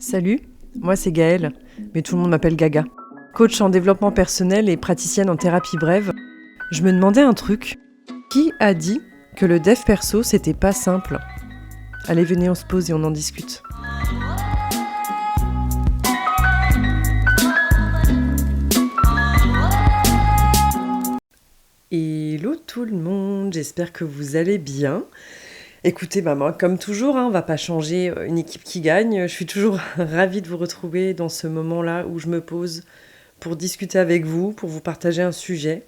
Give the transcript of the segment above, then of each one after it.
Salut, moi c'est Gaëlle, mais tout le monde m'appelle Gaga. Coach en développement personnel et praticienne en thérapie brève, je me demandais un truc. Qui a dit que le dev perso c'était pas simple ? Allez, venez, on se pose et on en discute. Hello tout le monde, j'espère que vous allez bien. Écoutez, moi, comme toujours, on va pas changer une équipe qui gagne. Je suis toujours ravie de vous retrouver dans ce moment-là où je me pose pour discuter avec vous, pour vous partager un sujet.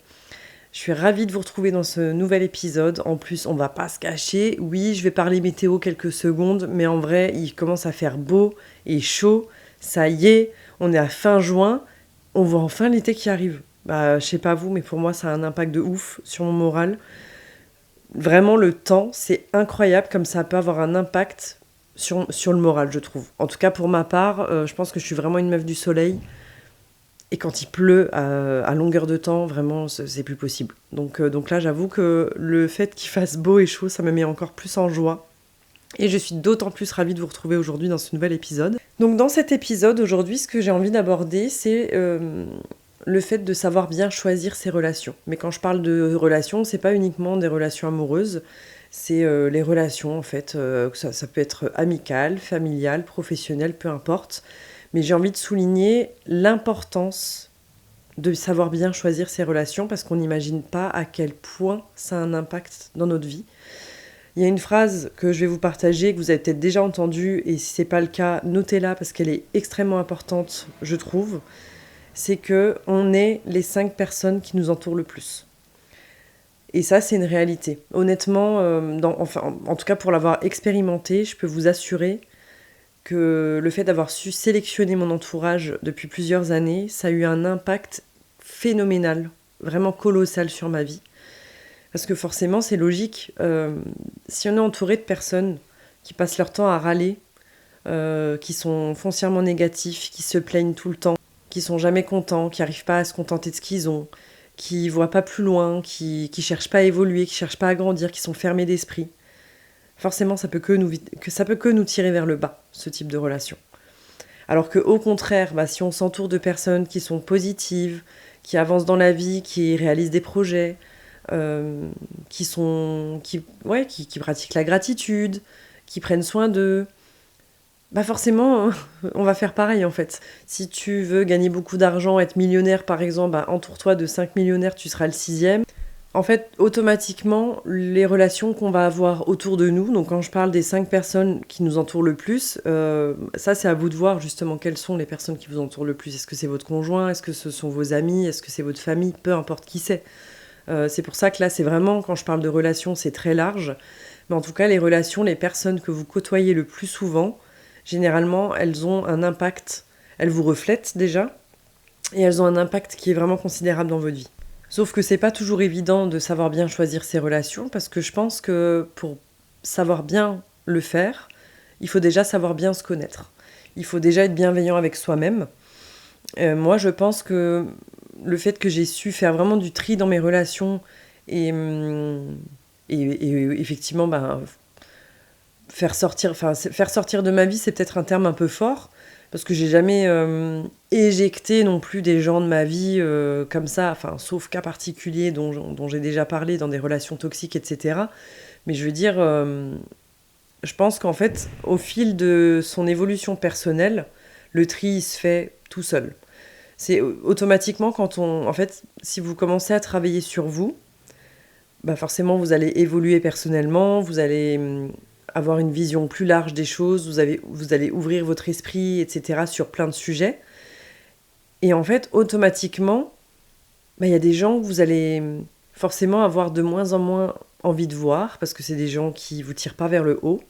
Je suis ravie de vous retrouver dans ce nouvel épisode. En plus, on va pas se cacher. Oui, je vais parler météo quelques secondes, mais en vrai, il commence à faire beau et chaud. Ça y est, on est à fin juin. On voit enfin l'été qui arrive. Je sais pas vous, mais pour moi, ça a un impact de ouf sur mon moral. Vraiment, le temps, c'est incroyable comme ça peut avoir un impact sur le moral, je trouve. En tout cas, pour ma part, je pense que je suis vraiment une meuf du soleil. Et quand il pleut à longueur de temps, vraiment, c'est plus possible. Donc là, j'avoue que le fait qu'il fasse beau et chaud, ça me met encore plus en joie. Et je suis d'autant plus ravie de vous retrouver aujourd'hui dans ce nouvel épisode. Donc dans cet épisode, aujourd'hui, ce que j'ai envie d'aborder, c'est le fait de savoir bien choisir ses relations. Mais quand je parle de relations, c'est pas uniquement des relations amoureuses, c'est les relations, en fait. Ça peut être amical, familial, professionnel, peu importe. Mais j'ai envie de souligner l'importance de savoir bien choisir ses relations parce qu'on n'imagine pas à quel point ça a un impact dans notre vie. Il y a une phrase que je vais vous partager, que vous avez peut-être déjà entendue, et si ce n'est pas le cas, notez-la parce qu'elle est extrêmement importante, je trouve. C'est qu'on est les 5 personnes qui nous entourent le plus. Et ça, c'est une réalité. Honnêtement, en tout cas pour l'avoir expérimenté, je peux vous assurer que le fait d'avoir su sélectionner mon entourage depuis plusieurs années, ça a eu un impact phénoménal, vraiment colossal sur ma vie. Parce que forcément, c'est logique. Si on est entouré de personnes qui passent leur temps à râler, qui sont foncièrement négatifs, qui se plaignent tout le temps, qui sont jamais contents, qui n'arrivent pas à se contenter de ce qu'ils ont, qui voient pas plus loin, qui cherchent pas à évoluer, qui cherchent pas à grandir, qui sont fermés d'esprit, forcément, ça peut que nous tirer vers le bas, ce type de relation. Alors qu'au contraire, si on s'entoure de personnes qui sont positives, qui avancent dans la vie, qui réalisent des projets, qui pratiquent la gratitude, qui prennent soin d'eux, forcément, on va faire pareil en fait. Si tu veux gagner beaucoup d'argent, être millionnaire par exemple, entoure-toi de 5 millionnaires, tu seras le 6e. En fait, automatiquement, les relations qu'on va avoir autour de nous, donc quand je parle des 5 personnes qui nous entourent le plus, ça c'est à vous de voir justement quelles sont les personnes qui vous entourent le plus. Est-ce que c'est votre conjoint ? Est-ce que ce sont vos amis ? Est-ce que c'est votre famille ? Peu importe qui c'est. C'est pour ça que là, c'est vraiment, quand je parle de relations, c'est très large. Mais en tout cas, les relations, les personnes que vous côtoyez le plus souvent, généralement, elles ont un impact, elles vous reflètent déjà, et elles ont un impact qui est vraiment considérable dans votre vie. Sauf que c'est pas toujours évident de savoir bien choisir ses relations, parce que je pense que pour savoir bien le faire, il faut déjà savoir bien se connaître. Il faut déjà être bienveillant avec soi-même. Moi, je pense que le fait que j'ai su faire vraiment du tri dans mes relations et effectivement, faire sortir de ma vie, c'est peut-être un terme un peu fort, parce que j'ai jamais éjecté non plus des gens de ma vie comme ça, sauf cas particuliers dont j'ai déjà parlé dans des relations toxiques, etc. Mais je veux dire, je pense qu'en fait, au fil de son évolution personnelle, le tri il se fait tout seul. C'est automatiquement si vous commencez à travailler sur vous, forcément vous allez évoluer personnellement, vous allez avoir une vision plus large des choses, vous allez ouvrir votre esprit, etc. sur plein de sujets. Et en fait, automatiquement, il y a des gens que vous allez forcément avoir de moins en moins envie de voir, parce que c'est des gens qui ne vous tirent pas vers le haut.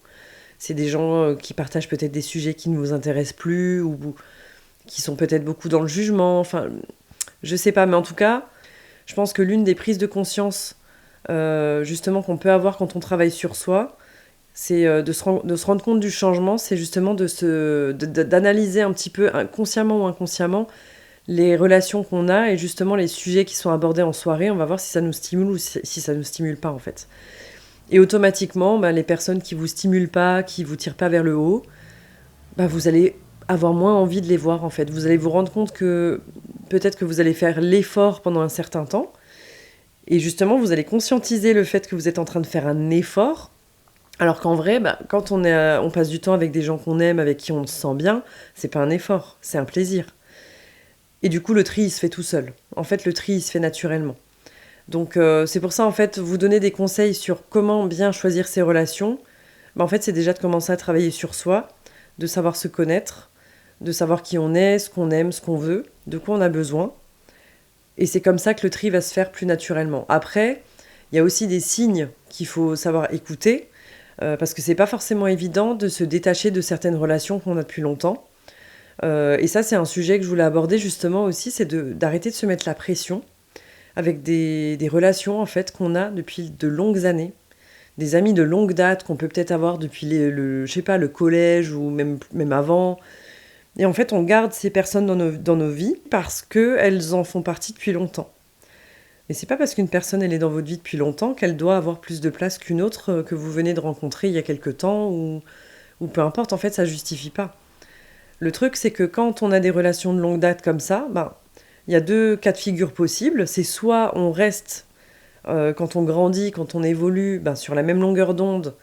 C'est des gens qui partagent peut-être des sujets qui ne vous intéressent plus, ou qui sont peut-être beaucoup dans le jugement. Je sais pas, mais en tout cas, je pense que l'une des prises de conscience justement qu'on peut avoir quand on travaille sur soi, c'est de se rendre compte du changement, c'est justement d'analyser un petit peu, consciemment ou inconsciemment, les relations qu'on a et justement les sujets qui sont abordés en soirée. On va voir si ça nous stimule ou si ça nous stimule pas en fait. Et automatiquement, les personnes qui vous stimulent pas, qui vous tirent pas vers le haut, vous allez avoir moins envie de les voir en fait. Vous allez vous rendre compte que peut-être que vous allez faire l'effort pendant un certain temps, et justement vous allez conscientiser le fait que vous êtes en train de faire un effort, alors qu'en vrai, quand on passe du temps avec des gens qu'on aime, avec qui on se sent bien, c'est pas un effort, c'est un plaisir. Et du coup le tri il se fait tout seul. En fait le tri il se fait naturellement. Donc c'est pour ça en fait vous donner des conseils sur comment bien choisir ses relations. En fait c'est déjà de commencer à travailler sur soi, de savoir se connaître, de savoir qui on est, ce qu'on aime, ce qu'on veut, de quoi on a besoin. Et c'est comme ça que le tri va se faire plus naturellement. Après, il y a aussi des signes qu'il faut savoir écouter, parce que c'est pas forcément évident de se détacher de certaines relations qu'on a depuis longtemps. Et ça, c'est un sujet que je voulais aborder justement aussi, c'est d'arrêter de se mettre la pression avec des relations en fait qu'on a depuis de longues années, des amis de longue date qu'on peut peut-être avoir depuis je sais pas, le collège ou même avant. Et en fait, on garde ces personnes dans nos vies parce qu'elles en font partie depuis longtemps. Et c'est pas parce qu'une personne elle est dans votre vie depuis longtemps qu'elle doit avoir plus de place qu'une autre que vous venez de rencontrer il y a quelque temps ou peu importe, en fait, ça justifie pas. Le truc, c'est que quand on a des relations de longue date comme ça, il y a deux cas de figure possibles. C'est soit on reste, quand on grandit, quand on évolue, sur la même longueur d'onde,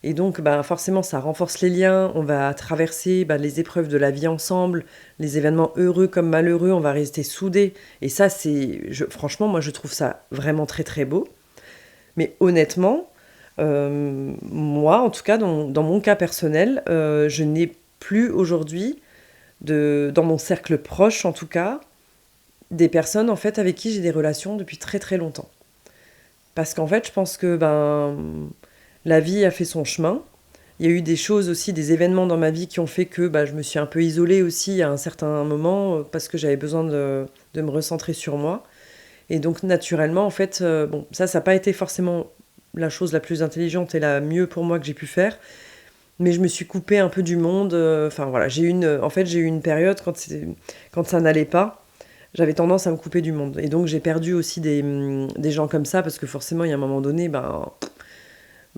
et donc forcément ça renforce les liens, on va traverser les épreuves de la vie ensemble, les événements heureux comme malheureux, on va rester soudés. Et ça, franchement, moi je trouve ça vraiment très très beau. Mais honnêtement, moi en tout cas, dans mon cas personnel, je n'ai plus aujourd'hui, dans mon cercle proche en tout cas, des personnes en fait avec qui j'ai des relations depuis très très longtemps. Parce qu'en fait, je pense que la vie a fait son chemin. Il y a eu des choses aussi, des événements dans ma vie qui ont fait que je me suis un peu isolée aussi à un certain moment parce que j'avais besoin de me recentrer sur moi. Et donc naturellement, en fait, ça n'a pas été forcément la chose la plus intelligente et la mieux pour moi que j'ai pu faire. Mais je me suis coupée un peu du monde. Enfin voilà, en fait, j'ai eu une période quand ça n'allait pas. J'avais tendance à me couper du monde. Et donc j'ai perdu aussi des gens comme ça parce que forcément, il y a un moment donné,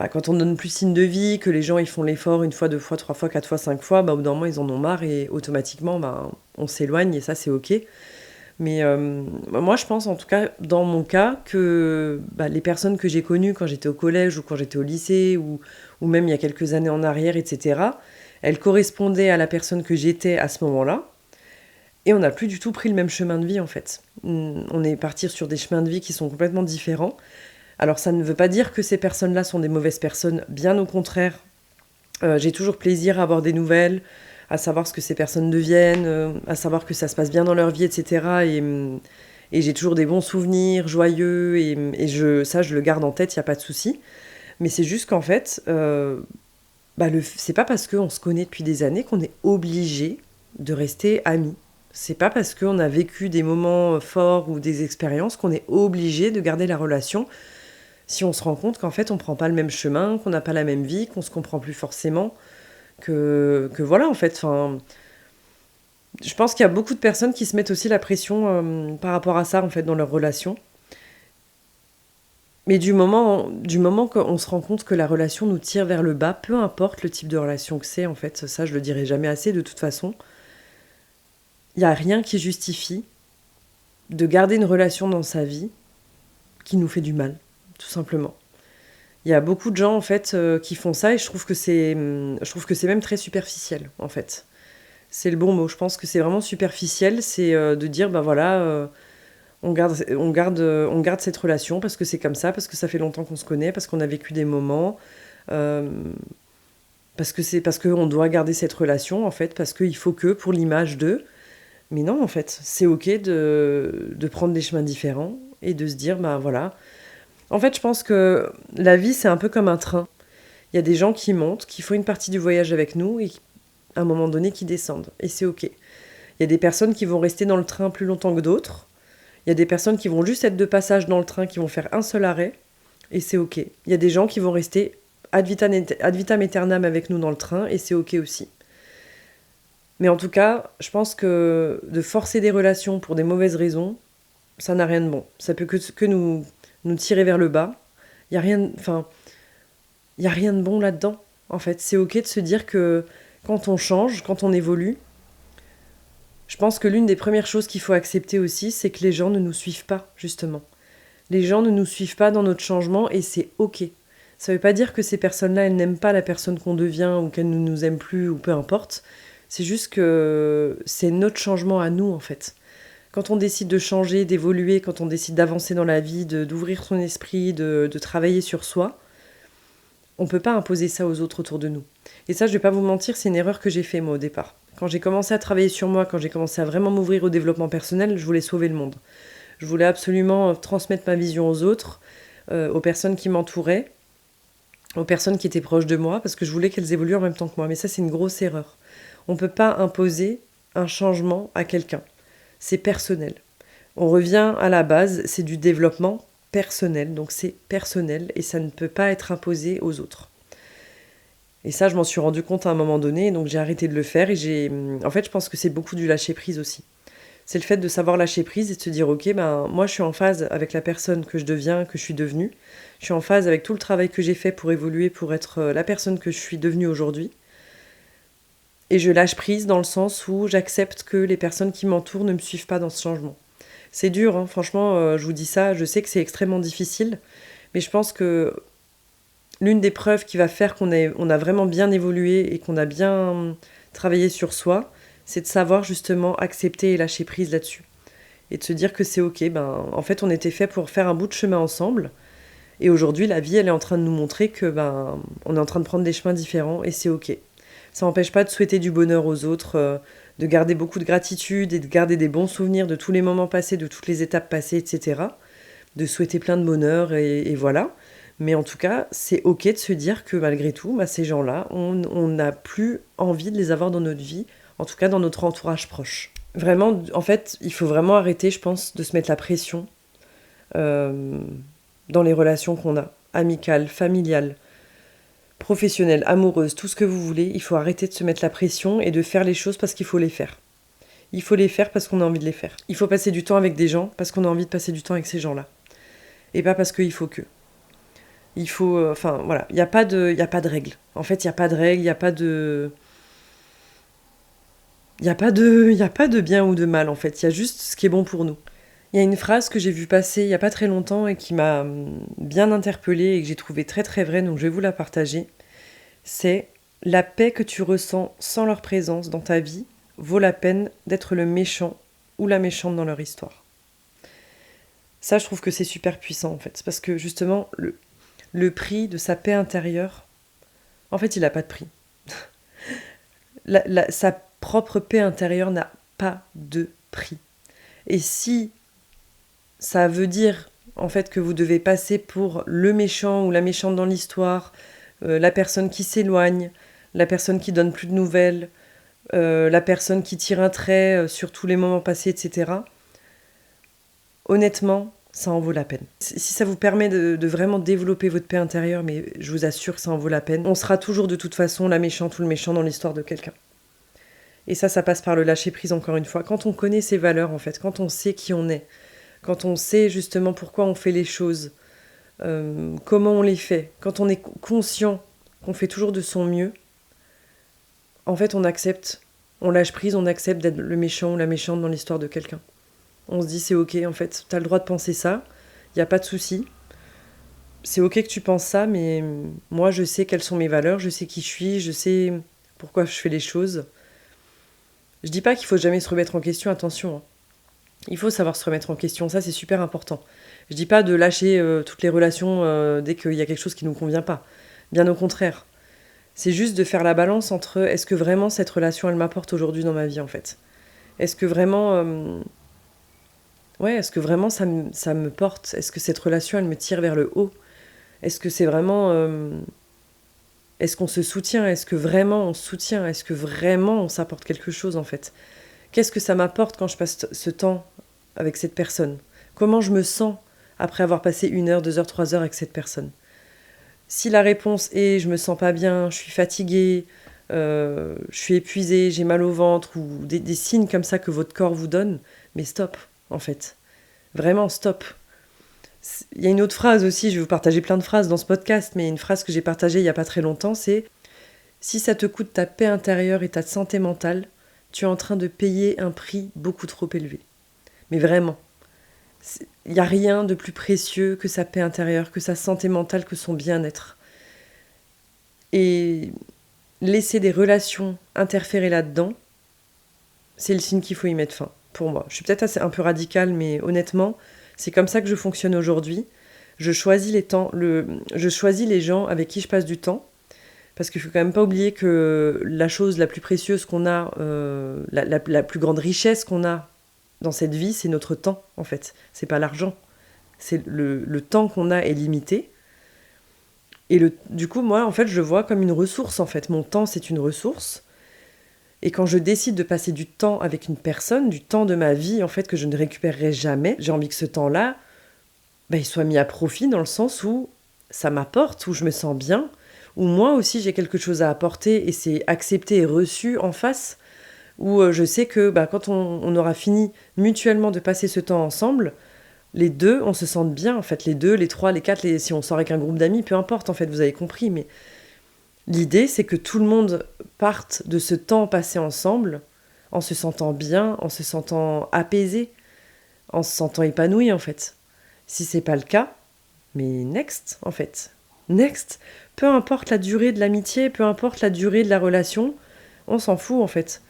quand on donne plus signe de vie, que les gens ils font l'effort une fois, deux fois, trois fois, quatre fois, cinq fois, au bout d'un moment ils en ont marre et automatiquement on s'éloigne et ça c'est ok. Mais moi je pense en tout cas dans mon cas que les personnes que j'ai connues quand j'étais au collège ou quand j'étais au lycée ou même il y a quelques années en arrière, etc., elles correspondaient à la personne que j'étais à ce moment-là. Et on n'a plus du tout pris le même chemin de vie en fait. On est parti sur des chemins de vie qui sont complètement différents. Alors ça ne veut pas dire que ces personnes-là sont des mauvaises personnes, bien au contraire. J'ai toujours plaisir à avoir des nouvelles, à savoir ce que ces personnes deviennent, à savoir que ça se passe bien dans leur vie, etc. Et j'ai toujours des bons souvenirs, joyeux, ça je le garde en tête, il n'y a pas de souci. Mais c'est juste qu'en fait, c'est pas parce qu'on se connaît depuis des années qu'on est obligé de rester amis. C'est pas parce qu'on a vécu des moments forts ou des expériences qu'on est obligé de garder la relation si on se rend compte qu'en fait on prend pas le même chemin, qu'on n'a pas la même vie, qu'on se comprend plus forcément, que voilà en fait. Enfin, je pense qu'il y a beaucoup de personnes qui se mettent aussi la pression par rapport à ça en fait dans leurs relations. Mais du moment qu'on se rend compte que la relation nous tire vers le bas, peu importe le type de relation que c'est en fait, ça je le dirai jamais assez de toute façon, il n'y a rien qui justifie de garder une relation dans sa vie qui nous fait du mal, tout simplement. Il y a beaucoup de gens en fait qui font ça et je trouve que c'est même très superficiel en fait. C'est le bon mot. Je pense que c'est vraiment superficiel, c'est de dire on garde cette relation parce que c'est comme ça, parce que ça fait longtemps qu'on se connaît, parce qu'on a vécu des moments, euh, parce qu'on doit garder cette relation en fait, parce qu'il faut que pour l'image d'eux. Mais non en fait, c'est ok de prendre des chemins différents et de se dire voilà. En fait, je pense que la vie, c'est un peu comme un train. Il y a des gens qui montent, qui font une partie du voyage avec nous et à un moment donné qui descendent. Et c'est ok. Il y a des personnes qui vont rester dans le train plus longtemps que d'autres. Il y a des personnes qui vont juste être de passage dans le train, qui vont faire un seul arrêt. Et c'est ok. Il y a des gens qui vont rester ad vitam aeternam avec nous dans le train et c'est ok aussi. Mais en tout cas, je pense que de forcer des relations pour des mauvaises raisons, ça n'a rien de bon. Ça peut que nous tirer vers le bas. Il y a rien, enfin, il y a rien de bon là-dedans. En fait, c'est ok de se dire que quand on change, quand on évolue, Je pense que l'une des premières choses qu'il faut accepter aussi, c'est que les gens ne nous suivent pas, justement. Les gens ne nous suivent pas dans notre changement et c'est ok. Ça veut pas dire que ces personnes-là, elles n'aiment pas la personne qu'on devient ou qu'elles ne nous aiment plus ou peu importe. C'est juste que c'est notre changement à nous, en fait. Quand on décide de changer, d'évoluer, quand on décide d'avancer dans la vie, d'ouvrir son esprit, de travailler sur soi, on peut pas imposer ça aux autres autour de nous. Et ça, je vais pas vous mentir, c'est une erreur que j'ai fait moi au départ. Quand j'ai commencé à travailler sur moi, quand j'ai commencé à vraiment m'ouvrir au développement personnel, je voulais sauver le monde. Je voulais absolument transmettre ma vision aux autres, aux personnes qui m'entouraient, aux personnes qui étaient proches de moi, parce que je voulais qu'elles évoluent en même temps que moi. Mais ça, c'est une grosse erreur. On ne peut pas imposer un changement à quelqu'un. C'est personnel. On revient à la base, c'est du développement personnel. Donc c'est personnel et ça ne peut pas être imposé aux autres. Et ça, je m'en suis rendu compte à un moment donné, donc j'ai arrêté de le faire. En fait, je pense que c'est beaucoup du lâcher-prise aussi. C'est le fait de savoir lâcher prise et de se dire, ok, moi je suis en phase avec la personne que je deviens, que je suis devenue. Je suis en phase avec tout le travail que j'ai fait pour évoluer, pour être la personne que je suis devenue aujourd'hui. Et je lâche prise dans le sens où j'accepte que les personnes qui m'entourent ne me suivent pas dans ce changement. C'est dur, hein, franchement, je vous dis ça, je sais que c'est extrêmement difficile, mais je pense que l'une des preuves qui va faire qu'on a vraiment bien évolué et qu'on a bien travaillé sur soi, c'est de savoir justement accepter et lâcher prise là-dessus. Et de se dire que c'est ok, en fait on était fait pour faire un bout de chemin ensemble, et aujourd'hui la vie elle est en train de nous montrer que on est en train de prendre des chemins différents et c'est ok. Ça n'empêche pas de souhaiter du bonheur aux autres, de garder beaucoup de gratitude et de garder des bons souvenirs de tous les moments passés, de toutes les étapes passées, etc. De souhaiter plein de bonheur et voilà. Mais en tout cas, c'est ok de se dire que malgré tout, ces gens-là, on n'a plus envie de les avoir dans notre vie, en tout cas dans notre entourage proche. Vraiment, en fait, il faut vraiment arrêter, je pense, de se mettre la pression dans les relations qu'on a, amicales, familiales, professionnelles, amoureuses, tout ce que vous voulez. Il faut arrêter de se mettre la pression et de faire les choses parce qu'il faut les faire. Il faut les faire parce qu'on a envie de les faire. Il faut passer du temps avec des gens parce qu'on a envie de passer du temps avec ces gens-là. Et pas parce qu'il faut que. Il faut... voilà, il n'y a pas de règle. En fait, il n'y a pas de règle, il n'y a pas de... Il n'y a pas de bien ou de mal, en fait. Il y a juste ce qui est bon pour nous. Il y a une phrase que j'ai vue passer il n'y a pas très longtemps et qui m'a bien interpellée et que j'ai trouvée très très vraie, donc je vais vous la partager. C'est « La paix que tu ressens sans leur présence dans ta vie vaut la peine d'être le méchant ou la méchante dans leur histoire. » Ça, je trouve que c'est super puissant, en fait. Parce que, justement, le prix de sa paix intérieure, en fait, il n'a pas de prix. Sa propre paix intérieure n'a pas de prix. Et si ça veut dire en fait que vous devez passer pour le méchant ou la méchante dans l'histoire, la personne qui s'éloigne, la personne qui donne plus de nouvelles, la personne qui tire un trait sur tous les moments passés, etc. Honnêtement, ça en vaut la peine. Si ça vous permet de vraiment développer votre paix intérieure, mais je vous assure que ça en vaut la peine, on sera toujours de toute façon la méchante ou le méchant dans l'histoire de quelqu'un. Et ça passe par le lâcher-prise encore une fois. Quand on connaît ses valeurs, en fait, quand on sait qui on est, quand on sait justement pourquoi on fait les choses, comment on les fait, quand on est conscient qu'on fait toujours de son mieux, en fait, on accepte, on lâche prise, on accepte d'être le méchant ou la méchante dans l'histoire de quelqu'un. On se dit, c'est ok, en fait, t'as le droit de penser ça, il n'y a pas de souci. C'est ok que tu penses ça, mais moi, je sais quelles sont mes valeurs, je sais qui je suis, je sais pourquoi je fais les choses. Je dis pas qu'il faut jamais se remettre en question, attention. Hein. Il faut savoir se remettre en question, ça c'est super important. Je dis pas de lâcher toutes les relations dès qu'il y a quelque chose qui nous convient pas. Bien au contraire. C'est juste de faire la balance entre est-ce que vraiment cette relation elle m'apporte aujourd'hui dans ma vie en fait. Est-ce que vraiment... est-ce que vraiment ça me porte? Est-ce que cette relation elle me tire vers le haut? Est-ce que c'est vraiment... Est-ce qu'on se soutient? Est-ce que vraiment on se soutient? Est-ce que vraiment on s'apporte quelque chose en fait? Qu'est-ce que ça m'apporte quand je passe ce temps avec cette personne? Comment je me sens après avoir passé 1 heure, 2 heures, 3 heures avec cette personne? Si la réponse est « je me sens pas bien, je suis fatiguée, je suis épuisée, j'ai mal au ventre » ou des signes comme ça que votre corps vous donne, mais stop en fait. Vraiment stop. Il y a une autre phrase aussi, je vais vous partager plein de phrases dans ce podcast, mais une phrase que j'ai partagée il y a pas très longtemps, c'est « Si ça te coûte ta paix intérieure et ta santé mentale, tu es en train de payer un prix beaucoup trop élevé. Mais vraiment, il n'y a rien de plus précieux que sa paix intérieure, que sa santé mentale, que son bien-être. Et laisser des relations interférer là-dedans, c'est le signe qu'il faut y mettre fin, pour moi. Je suis peut-être un peu radicale, mais honnêtement, c'est comme ça que je fonctionne aujourd'hui. Je choisis les gens avec qui je passe du temps, parce qu'il ne faut quand même pas oublier que la chose la plus précieuse qu'on a, la plus grande richesse qu'on a dans cette vie, c'est notre temps, en fait. C'est pas l'argent. C'est le temps qu'on a est limité. Et du coup, moi, en fait, je le vois comme une ressource, en fait. Mon temps, c'est une ressource. Et quand je décide de passer du temps avec une personne, du temps de ma vie, en fait, que je ne récupérerai jamais, j'ai envie que ce temps-là, il soit mis à profit dans le sens où ça m'apporte, où je me sens bien, où moi aussi j'ai quelque chose à apporter et c'est accepté et reçu en face, où je sais que quand on aura fini mutuellement de passer ce temps ensemble, les deux, on se sente bien, en fait, les deux, les trois, les quatre, si on sort avec un groupe d'amis, peu importe, en fait, vous avez compris, mais l'idée, c'est que tout le monde parte de ce temps passé ensemble en se sentant bien, en se sentant apaisé, en se sentant épanoui, en fait. Si c'est pas le cas, mais next, en fait. Next. Peu importe la durée de l'amitié, peu importe la durée de la relation, on s'en fout, en fait.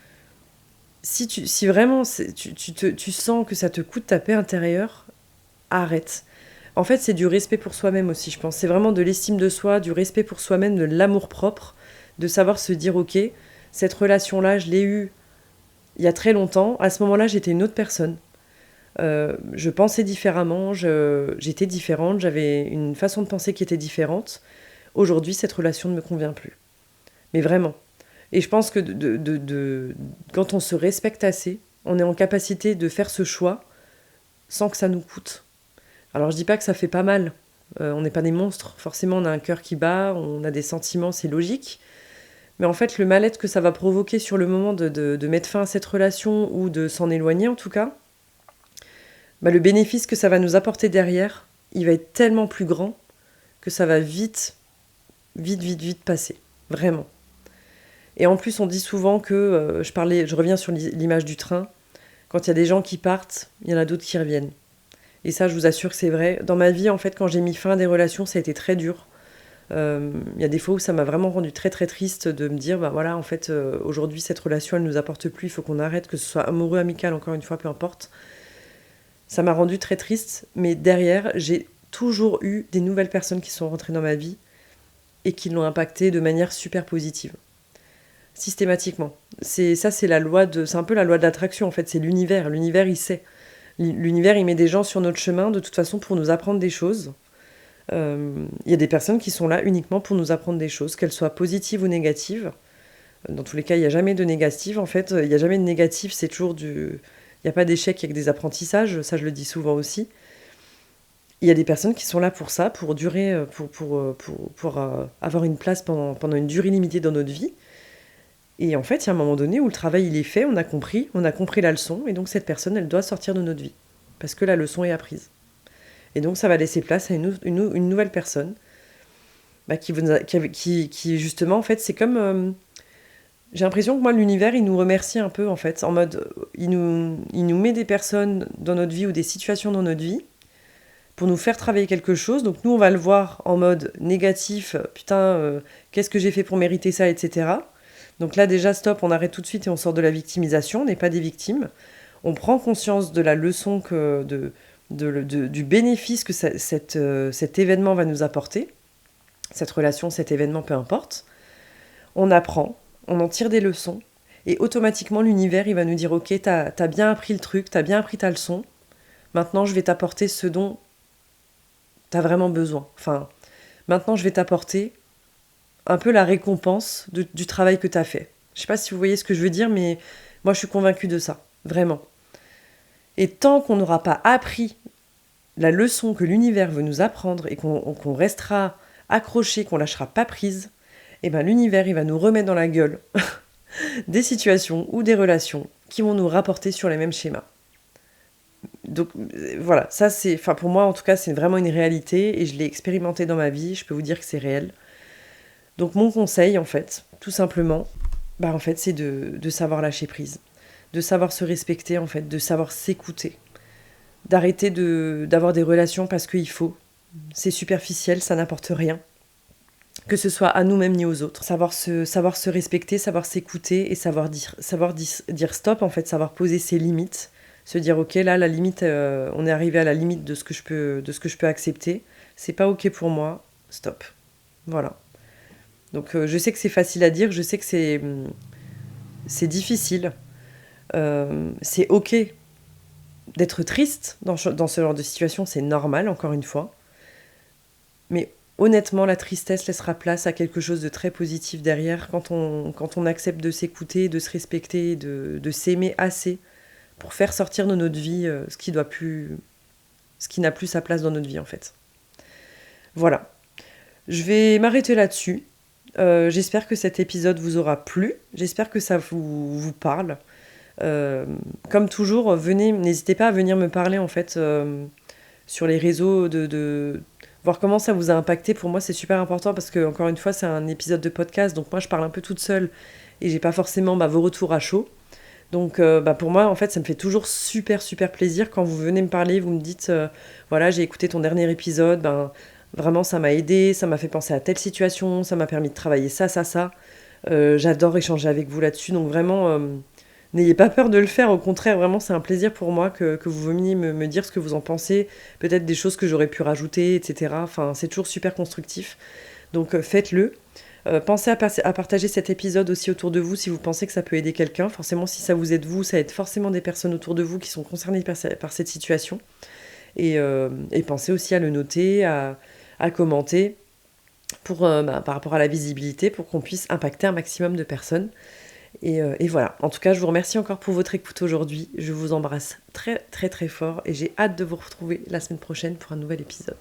Si vraiment tu sens que ça te coûte ta paix intérieure, arrête. En fait, c'est du respect pour soi-même aussi, je pense. C'est vraiment de l'estime de soi, du respect pour soi-même, de l'amour-propre, de savoir se dire, ok, cette relation-là, je l'ai eue il y a très longtemps. À ce moment-là, j'étais une autre personne. Je pensais différemment, j'étais différente, j'avais une façon de penser qui était différente. Aujourd'hui, cette relation ne me convient plus. Mais vraiment. Et je pense que quand on se respecte assez, on est en capacité de faire ce choix sans que ça nous coûte. Alors je dis pas que ça fait pas mal, on n'est pas des monstres, forcément on a un cœur qui bat, on a des sentiments, c'est logique. Mais en fait le mal-être que ça va provoquer sur le moment de mettre fin à cette relation ou de s'en éloigner en tout cas, le bénéfice que ça va nous apporter derrière, il va être tellement plus grand que ça va vite passer, vraiment. Et en plus on dit souvent que, je reviens sur l'image du train, quand il y a des gens qui partent, il y en a d'autres qui reviennent. Et ça, je vous assure que c'est vrai. Dans ma vie, en fait, quand j'ai mis fin à des relations, ça a été très dur. Il y a des fois où ça m'a vraiment rendu très très triste de me dire, voilà, en fait, aujourd'hui, cette relation, elle ne nous apporte plus, il faut qu'on arrête, que ce soit amoureux, amical, encore une fois, peu importe. Ça m'a rendu très triste, mais derrière, j'ai toujours eu des nouvelles personnes qui sont rentrées dans ma vie et qui l'ont impactée de manière super positive. Systématiquement. C'est un peu la loi de l'attraction, en fait, c'est l'univers. L'univers, il sait. L'univers, il met des gens sur notre chemin, de toute façon, pour nous apprendre des choses. Il y a des personnes qui sont là uniquement pour nous apprendre des choses, qu'elles soient positives ou négatives. Dans tous les cas, il n'y a jamais de négatif, en fait. Il n'y a jamais de négatif, c'est toujours il n'y a pas d'échec, il y a que des apprentissages, ça je le dis souvent aussi. Il y a des personnes qui sont là pour ça, pour durer, pour avoir une place pendant une durée limitée dans notre vie. Et en fait, il y a un moment donné où le travail il est fait, on a compris la leçon, et donc cette personne, elle doit sortir de notre vie, parce que la leçon est apprise. Et donc ça va laisser place à une nouvelle personne, qui justement, en fait, c'est comme... j'ai l'impression que moi, l'univers, il nous remercie un peu, en fait, en mode, il nous met des personnes dans notre vie ou des situations dans notre vie pour nous faire travailler quelque chose. Donc nous, on va le voir en mode négatif, putain, qu'est-ce que j'ai fait pour mériter ça, etc. Donc là, déjà, stop, on arrête tout de suite et on sort de la victimisation, on n'est pas des victimes. On prend conscience de la leçon, du bénéfice que cet événement va nous apporter, cette relation, cet événement, peu importe. On apprend, on en tire des leçons, et automatiquement, l'univers, il va nous dire, ok, t'as bien appris le truc, t'as bien appris ta leçon, maintenant, je vais t'apporter ce dont t'as vraiment besoin. Enfin, maintenant, je vais t'apporter un peu la récompense du travail que tu as fait. Je sais pas si vous voyez ce que je veux dire, mais moi je suis convaincue de ça, vraiment. Et tant qu'on n'aura pas appris la leçon que l'univers veut nous apprendre et qu'on restera accroché, qu'on lâchera pas prise, l'univers il va nous remettre dans la gueule des situations ou des relations qui vont nous rapporter sur les mêmes schémas. Donc voilà, ça pour moi en tout cas c'est vraiment une réalité et je l'ai expérimenté dans ma vie, je peux vous dire que c'est réel. Donc mon conseil, en fait, tout simplement, en fait, c'est de savoir lâcher prise. de savoir se respecter en fait, de savoir s'écouter, d'arrêter d'avoir des relations parce qu'il faut. C'est superficiel, ça n'apporte rien. Que ce soit à nous-mêmes ni aux autres. Savoir se respecter, savoir s'écouter et savoir dire stop, en fait, savoir poser ses limites. Se dire, ok, là, la limite, on est arrivé à la limite de ce que je peux accepter. C'est pas ok pour moi, stop. Voilà. Donc, je sais que c'est facile à dire, je sais que c'est difficile. C'est ok d'être triste dans ce genre de situation, c'est normal, encore une fois. Mais honnêtement, la tristesse laissera place à quelque chose de très positif derrière quand on accepte de s'écouter, de se respecter, de s'aimer assez pour faire sortir de notre vie ce qui n'a plus sa place dans notre vie en fait. Voilà. Je vais m'arrêter là-dessus. J'espère que cet épisode vous aura plu. J'espère que ça vous parle. Comme toujours, n'hésitez pas à venir me parler en fait sur les réseaux de voir comment ça vous a impacté. Pour moi, c'est super important parce que, encore une fois, c'est un épisode de podcast. Donc, moi, je parle un peu toute seule et j'ai pas forcément vos retours à chaud. Donc, pour moi, en fait, ça me fait toujours super, super plaisir quand vous venez me parler. Vous me dites, voilà, j'ai écouté ton dernier épisode. Vraiment, ça m'a aidé. Ça m'a fait penser à telle situation. Ça m'a permis de travailler ça. J'adore échanger avec vous là-dessus. Donc, vraiment, n'ayez pas peur de le faire. Au contraire, vraiment, c'est un plaisir pour moi que vous veniez me dire ce que vous en pensez. Peut-être des choses que j'aurais pu rajouter, etc. Enfin, c'est toujours super constructif. Donc, faites-le. Pensez à partager cet épisode aussi autour de vous si vous pensez que ça peut aider quelqu'un. Forcément, si ça vous aide vous, ça aide forcément des personnes autour de vous qui sont concernées par cette situation. Et pensez aussi à le noter, à commenter par rapport à la visibilité pour qu'on puisse impacter un maximum de personnes. Et voilà. En tout cas, je vous remercie encore pour votre écoute aujourd'hui. Je vous embrasse très très très fort et j'ai hâte de vous retrouver la semaine prochaine pour un nouvel épisode.